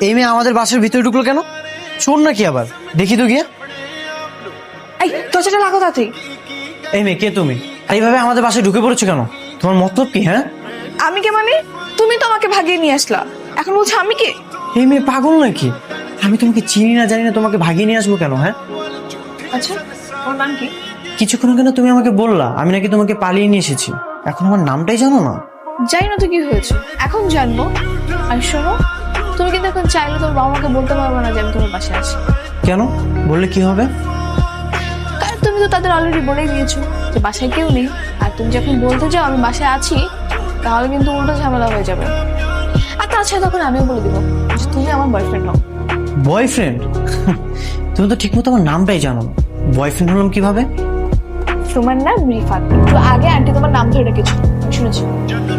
এই মেয়ে আমাদের বাসার ভিতরে ঢুকলো কেন? শোন নাকি আবার, দেখি তো গিয়া। এই দরজাটা লাগো তাতে। এই মেয়ে কে তুমি? আর এইভাবে আমাদের বাসায় ঢুকে পড়েছো কেন? তোমার মতলব কি? হ্যাঁ, আমি কে মানে? তুমি তো আমাকে ভাগিয়ে নিয়ে আসলা, এখন বলছো আমি কে? এই মেয়ে পাগল নাকি? আমি তোমাকে চিনি না জানি না, তোমাকে ভাগিয়ে নিয়ে আসবো কেন? হ্যাঁ, আচ্ছা তোমার নাম কি? কিছুক্ষণ কেন তুমি আমাকে বললা আমি নাকি তোমাকে পালিয়ে নিয়ে এসেছি, এখন আমার নামটাই জানো না? জানি না তো কি হয়েছে, এখন জানবো। আর শোনো, তুমি কিন্তু এখন চাইলে তোমার বাবা মাকে বলতে পারবে না যে আমি তোমার বাসায় আছি। কেন? বললে কি হবে? কারণ তুমি তো তাদের অলরেডি বলেই দিয়েছো যে বাসায় কেউ নেই। আর তুমি যখন বলতে যাও আমি বাসায় আছি, তাহলে কিন্তু উল্টো ঝামেলা হয়ে যাবে। আর তাছাড়া তখন আমিও বলে দিব যে তুমি আমার বয়ফ্রেন্ড হও। বয়ফ্রেন্ড? তুমি তো ঠিক মতো আমার নামটাই জানো না, বয়ফ্রেন্ড হলাম কিভাবে? তোমার নাম রিফাত, একটু আগে আন্টি তোমার নাম ধরে রেখেছো, আমি শুনেছি।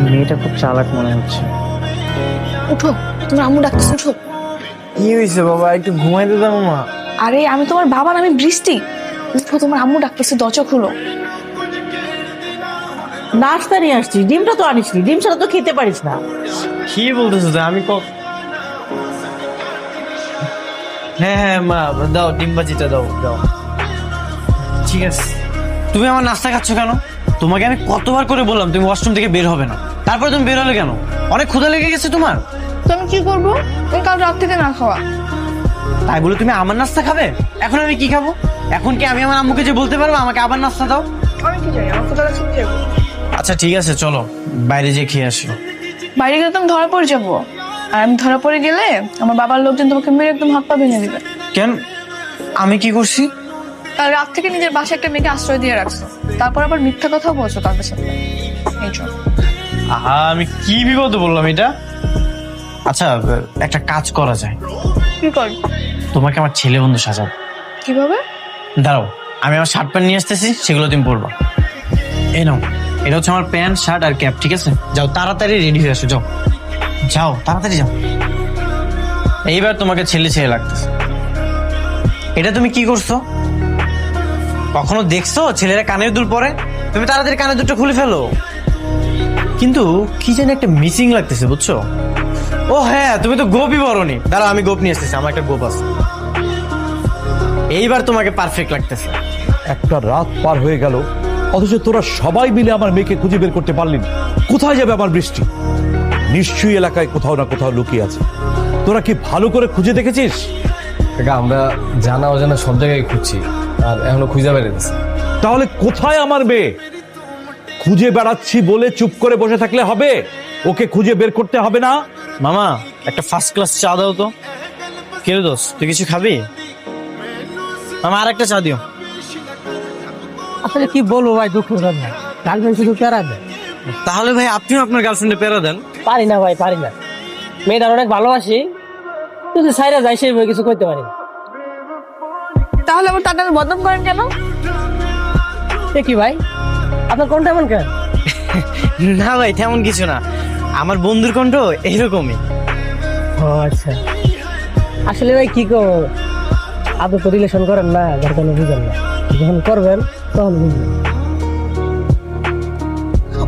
মেয়েটা খুব চালাক মনে হচ্ছে। উঠো, তোমার আম্মু ডাকতেছে, উঠো। কি হয়েছে বাবা, একটু ঘুমাইতে দাও মা। আরে আমি তোমার বাবা, আমি বৃষ্টি। উঠো, তোমার আম্মু ডাকতেছে, দরজা খুলো। নাস্তা নিয়ে আসছি, ডিমটা তো আনিসনি, ডিম ছাড়া তো খেতে পারিস না। কি বলতেছো? আমি হ্যাঁ হ্যাঁ মা, দাও ডিম ভাজিটা দাও দাও। ঠিক আছে। তুমি আমার নাস্তা খাচ্ছ কেন? তোমাকে আমি কতবার করে বললাম তুমি ওয়াশরুম থেকে বের হবে না, তারপরে তুমি বের হলে কেন? অনেক ক্ষুধা লেগে গেছে তোমার? তো আমি কি করবো? তুমি কাল রাত থেকে না খাওয়া। তাই বলে তুমি আমার নাস্তা খাবে? এখন আমি কি খাবো? এখন কি আমি আমার আম্মুকে যে বলতে পারবো আমাকে আবার নাস্তা দাও? আমি কি জানি, আমার ক্ষুধা লাগছে, খেয়ে নেবো। আচ্ছা ঠিক আছে, চলো বাইরে যেয়ে খেয়ে আসি। বাইরে গেলে তুমি ধরা পড়ে যাবো, আর আমি ধরা পড়ে গেলে আমার বাবার লোকজন তোমাকে মেরে একদম হাত পা ভেঙে দিবে। কেন? আমি কি করছি? কাল রাত থেকে নিজের বাসায় একটা মেয়েকে আশ্রয় দিয়ে রাখছো, তারপর আবার মিথ্যা কথা বলছো তাদের সাথে। এই চল। আহা, আমি কি বিপদে বললাম এটা? আচ্ছা, একটা কাজ করা যায়। কি কর? তোমাকে আমার ছেলে বন্ধু সাজাবো। কিভাবে? দাঁড়াও, আমি আমার শার্ট প্যান্ট নিয়ে আসতেছি, সেগুলো তুমি পরবা। এই নাও, এটা হচ্ছে আমার প্যান্ট শার্ট আর ক্যাপ, ঠিক আছে? যাও তাড়াতাড়ি রেডি হয়ে আসো, যাও যাও তাড়াতাড়ি যাও। এইবার তোমাকে ছেলে ছেলে লাগতেছে। এটা তুমি কি করছো? কখনো দেখছো ছেলেরা কানের দুল পরে? তুমি তাড়াতাড়ি কানের দুলটা খুলে ফেলো। কিন্তু কি জানি একটা মিসিং লাগতেছে, বুঝছো? ও হ্যাঁ, তুমি তো গোপই বরনি। দাঁড়াও, আমি গোপ নিয়ে আসতেছি, আমার একটা গোপ আছে। এইবার তোমাকে পারফেক্ট লাগতেছে। একটা রাত পার হয়ে গেল, অথচ তোরা সবাই মিলে আমার মেয়েকে খুঁজে বের করতে পারলি না। কোথায় যাবে আমার বৃষ্টি? নিশ্চয়ই এলাকায় কোথাও না কোথাও লুকিয়ে আছে। তোরা কি ভালো করে খুঁজে দেখেছিস? আমরা জানা অজানা সব জায়গায় খুঁজছি, আর এখনো খুঁজে বেড়াতেছি। তাহলে কোথায় আমার মেয়ে? খুঁজে বেড়াচ্ছি বলে চুপ করে বসে থাকলে হবে? ওকে খুঁজে বের করতে হবে না? মামা, একটা ফার্স্ট ক্লাস চা দাও তো। কে রে দোস্ত, তুই কিছু খাবি? মামা আর একটা চা দিও। আসলে কি বলবো ভাই, দুঃখ না, গার্লফ্রেন্ড শুধু প্যারা দেয়। তাহলে ভাই আপনিও আপনার গার্লফ্রেন্ডে প্যারা দেন। পারি না ভাই, পারি না। মেয়েটার অনেক ভালোবাসি, কিন্তু সাইরা যাই সেই কিছু করতে পারি না। তাহলে আবার তার নামে বদনাম করেন কেন? সে কি ভাই, আপনার কোনটা এমন কেন? না ভাই, তেমন কিছু না, আমার বন্ধুর কণ্ঠ এইরকমই। ও আচ্ছা, আসলে ভাই কি কো, আপনি তো রিলেশন করেন না, যার কোনো বুঝেন না। যখন করবেন তখন বুঝবেন।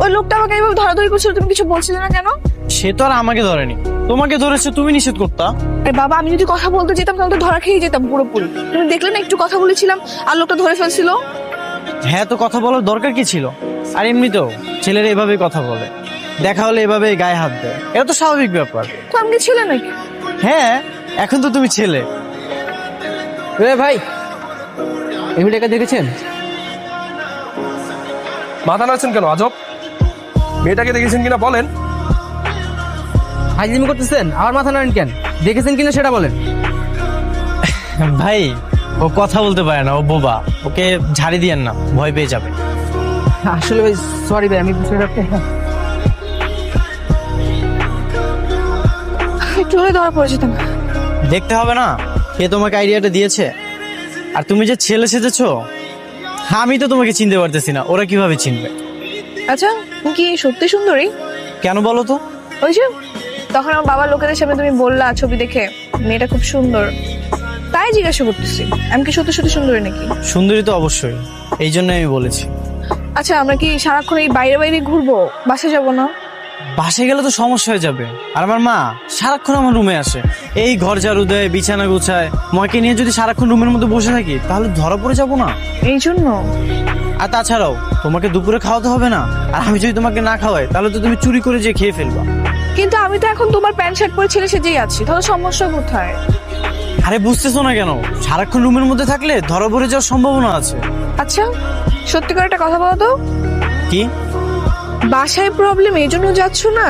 ওই লোকটা আমাকে এইভাবে ধরাধরি করছিল, তুমি কিছু বলছিলে না কেন? সে তো আর আমাকে ধরেনি, তোমাকে ধরেছে, তুমি নিষেধ করতা। আরে বাবা, আমি যদি কথা বলতে যেতাম তাহলে তো ধরা খেয়ে যেতাম পুরোপুরি। তুমি দেখলে না, একটু কথা বলেছিলাম আর লোকটা ধরে ফেলছিল। হ্যাঁ, তো কথা বলার দরকার কি ছিল? আর এমনিতেও ছেলেরা এভাবেই কথা বলে, দেখা হলে এভাবে গায়ে হাত দেয়, এটা তো স্বাভাবিক ব্যাপার। তো আমি কি ছিলে নাকি? হ্যাঁ, এখন তো তুমি ছেলে। ভাই, এই মেয়েটাকে দেখেছেন? মাথা নাড়ছেন কেন? আজব, মেয়েটাকে দেখেছেন কিনা বলেন। হাইজিমি করতেছেন, আমার মাথা নাড়েন কেন? দেখেছেন কিনা সেটা বলেন। ভাই, ও কথা বলতে পারে না, ও বোবা, ওকে ঝাড়ি দিয়েন না, ভয় পেয়ে যাবে। আসলে ভাই সরি ভাই, আমি বুঝতে পারছি। একটু হলে ধরা পড়ে যেতাম। দেখতে হবে না কে তোমাকে আইডিয়াটা দিয়েছে? আর তুমি যে ছেলে সেজেছো, আমি তো তোমাকে চিনতে পারতেছি না, ওরা কিভাবে চিনবে? আচ্ছা, তুমি কি সত্যি সুন্দরী? কেন বলো তো? ওই যে তখন আমার বাবার লোকেদের সামনে তুমি বললা ছবি দেখে মেয়েটা খুব সুন্দর, তাই জিজ্ঞাসা করতেছি আমি কি সত্যি সত্যি সুন্দরী নাকি। সুন্দরী তো অবশ্যই, এই জন্য আমি বলেছি। আচ্ছা, আমরা কি সারাক্ষণ এই বাইরে বাইরে ঘুরবো, বাসা যাবো না? বাসায় গেলে তো সমস্যা হয়ে যাবে। আর আমার মা সারাক্ষণ আমার রুমে আসে, এই ঘর ঝাড়ু দেয়, বিছানা গোছায়। ময়কে নিয়ে যদি সারাক্ষণ রুমের মধ্যে বসে থাকি তাহলে ধরা পড়ে যাবো না। এই জন্য আর তাছাড়াও তোমাকে দুপুরে খাওয়াতে হবে না, আর আমি যদি তোমাকে না খাওয়াই তাহলে তো তুমি চুরি করে যে খেয়ে ফেলবা। কিন্তু আমি তো এখন তোমার প্যান্ট শার্ট পরে ছেলে সেজেই আছি, তাহলে সমস্যা কোথায়? আরে বুঝতেছো না কেন? সারাক্ষণ রুমের মধ্যে থাকলে ধরা পড়ে যাওয়ার সম্ভাবনা আছে। আচ্ছা সত্যি করে একটা কথা বলো তো, কি? বাসায় প্রবলেম এই জন্য যাচ্ছ না,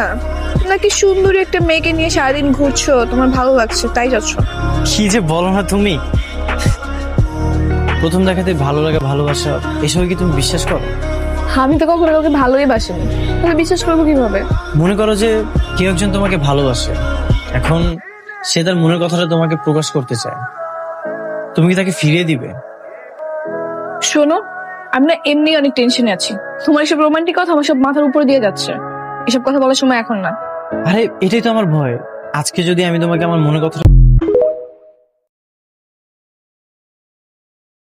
নাকি সুন্দরী একটা মেয়েকে নিয়ে সারাদিন ঘুরছো, তোমার ভালো লাগছে তাই যাচ্ছ? কি যে বলো না তুমি। প্রথম দেখাতে ভালো লাগে, ভালোবাসা, এসব কি তুমি বিশ্বাস করো? আমি তো কখনো কাউকে ভালোই বাসিনি, তাহলে বিশ্বাস করবো কিভাবে? মনে করো যে কেউ একজন তোমাকে ভালোবাসে, এখন সে তার মনের কথাটা তোমাকে প্রকাশ করতে চায়, তুমি কি তাকে ফিরিয়ে দিবে? শোনো, আমি না এমনি অনেক টেনশনে আছি, তোমার এসব রোমান্টিক কথা আমার সব মাথার উপরে দিয়ে যাচ্ছে, এসব কথা বলার সময় এখন না। আরে এটাই তো আমার ভয়, আজকে যদি আমি তোমাকে আমার মনের কথাটা